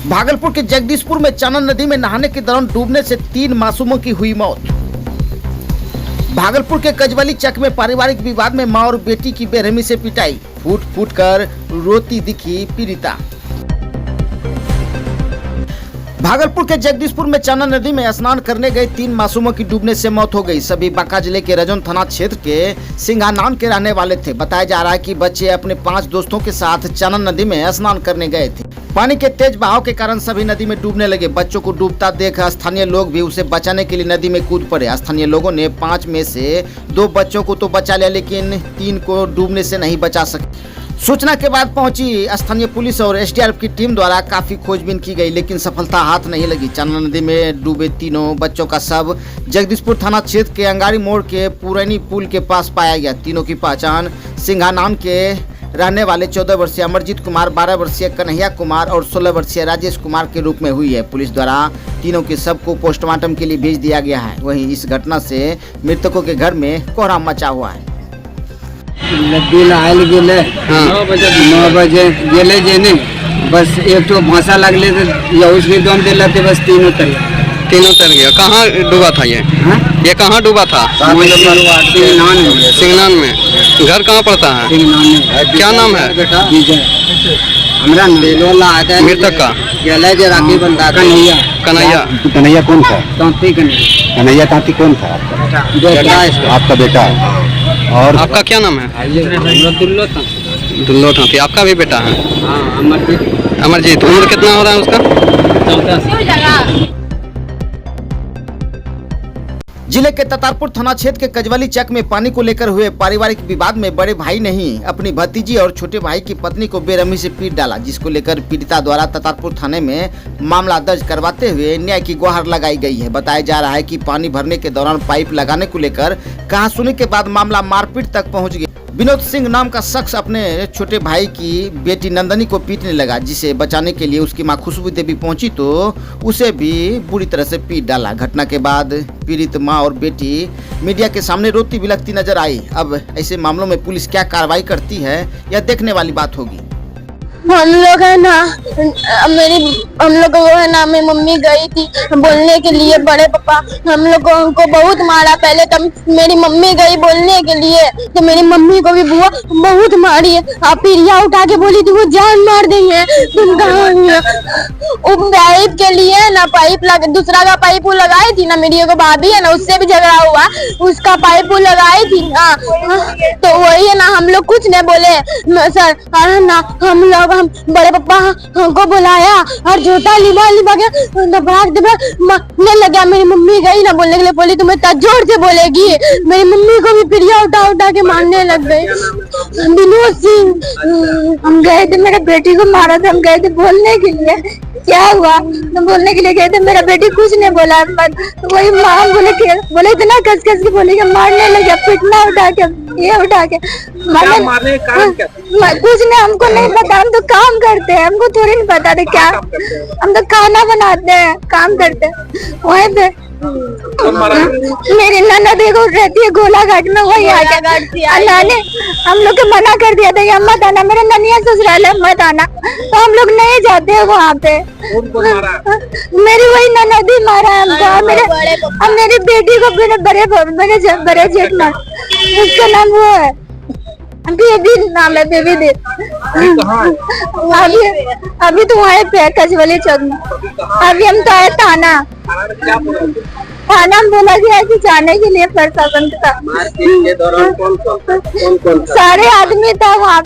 भागलपुर के जगदीशपुर में चनन नदी में नहाने के दौरान डूबने से 3 मासूमों की हुई मौत। भागलपुर के कजवली चक में पारिवारिक विवाद में मां और बेटी की बेरहमी से पिटाई, फूट फूट कर रोती दिखी पीड़िता। भागलपुर के जगदीशपुर में चनन नदी में स्नान करने गए 3 मासूमों की डूबने से मौत हो गई। सभी बांका जिले के रजौन थाना क्षेत्र के सिंघानान के रहने वाले थे। बताया जा रहा है कि बच्चे अपने 5 दोस्तों के साथ चनन नदी में स्नान करने गए थे। पानी के तेज बहाव के कारण सभी नदी में डूबने लगे। बच्चों को डूबता देख स्थानीय लोग भी उसे बचाने के लिए नदी में कूद पड़े। स्थानीय लोगों ने 5 में से 2 बच्चों को तो बचा लिया, लेकिन 3 को डूबने से नहीं बचा सके। सूचना के बाद पहुंची स्थानीय पुलिस और एसडीआरएफ की टीम द्वारा काफी खोजबीन की गई, लेकिन सफलता हाथ नहीं लगी। चनन नदी में डूबे तीनों बच्चों का शव जगदीशपुर थाना क्षेत्र के अंगारी मोड़ के पुरानी पुल के पास पाया गया। तीनों की पहचान सिंघानान के रहने वाले 14 वर्षीय अमरजीत कुमार, 12 वर्षीय कन्हैया कुमार और 16 वर्षीय राजेश कुमार के रूप में हुई है। पुलिस द्वारा तीनों के शव को पोस्टमार्टम के लिए भेज दिया गया है। वहीं इस घटना से मृतकों के घर में कोहराम मचा हुआ है। बिल आयल गेले 9 बजे गेले जेने बस एक तो भाषा लगले तो उसके दम दिला थे, बस तीनों तर गया। कहाँ डूबा था ये कहाँ डूबा था? सिंघनान में। घर कहाँ पड़ता है? क्या नाम है? हमारा मृतक का राखी बंदा कन्हैया। कन्हैया कौन था? तांती कन्हैया। कन्हैया तांती कौन था? आपका बेटा। और आपका क्या नाम है? दुल्लो तांती। आपका भी बेटा है? अमरजीत। उम्र कितना हो रहा है उसका? जिले के ततारपुर थाना क्षेत्र के कजवली चक में पानी को लेकर हुए पारिवारिक विवाद में बड़े भाई ने ही अपनी भतीजी और छोटे भाई की पत्नी को बेरहमी से पीट डाला, जिसको लेकर पीड़िता द्वारा ततारपुर थाने में मामला दर्ज करवाते हुए न्याय की गुहार लगाई गई है। बताया जा रहा है कि पानी भरने के दौरान पाइप लगाने को लेकर कहासुनी के बाद मामला मारपीट तक पहुँच गया। विनोद सिंह नाम का शख्स अपने छोटे भाई की बेटी नंदनी को पीटने लगा, जिसे बचाने के लिए उसकी मां खुशबू देवी पहुंची तो उसे भी बुरी तरह से पीट डाला। घटना के बाद पीड़ित मां और बेटी मीडिया के सामने रोती बिलखती नजर आई। अब ऐसे मामलों में पुलिस क्या कार्रवाई करती है, यह देखने वाली बात होगी। हम लोग है ना, हम लोग है ना, मेरी मम्मी गई थी बोलने के लिए, बड़े पापा हम लोग को बहुत मारा। पहले तो मेरी मम्मी गई बोलने के लिए तो मेरी मम्मी को भी बुआ बहुत मारी है। पिरिया उठा के बोली थी वो जान मार देंगे, तुम कहाँ वो पाइप के लिए ना पाइप दूसरा का पाइप वो लगाई थी ना, मेरी को भाभी है ना, उससे भी झगड़ा हुआ, उसका पाइप वो लगाई थी ना, तो वही है ना, हम लोग कुछ नहीं बोले सर ना। हम लोग बड़े पापा हमको बुलाया और जूता लिबा के मारने लगा। मेरी मम्मी गई ना बोलने के लिए, बोली तुम्हें जोर से बोलेगी। मेरी मम्मी को भी पिरिया उठा के मारने लग गई। विनोद सिंह हम गए थे, मेरे बेटी को मारा था, हम गए थे बोलने के लिए। क्या हुआ तो बोलने के लिए गए थे, मेरा बेटी कुछ नहीं बोला। तो वही माँ बोले इतना कस के बोले कि मारने लगे, पिटना उठा के, ये उठा के मारने। कुछ नहीं, हमको नहीं पता, हम तो काम करते हैं, हमको थोड़ी नहीं पता था क्या। हम तो खाना बनाते हैं, काम करते हैं वहीं पे। मेरी ननद को रहती है गोलाघाट में, वही अल्लाह ने हम लोग को मना कर दिया था कि मत आना, मेरे ननिया ससुराल है मत आना, तो हम लोग नहीं जाते हैं वहाँ पे। मेरी वही ननद ही मारा है हमको। मेरी बेटी को बड़े जेठ मार, उसका नाम वो है बेबी, नाम है बेबी दे। अभी तो वहाँ पे कजवली चौक में। अभी हम तो आए थाना में बोला गया है कि जाने के लिए प्रशासन का। सारे आदमी था वहाँ।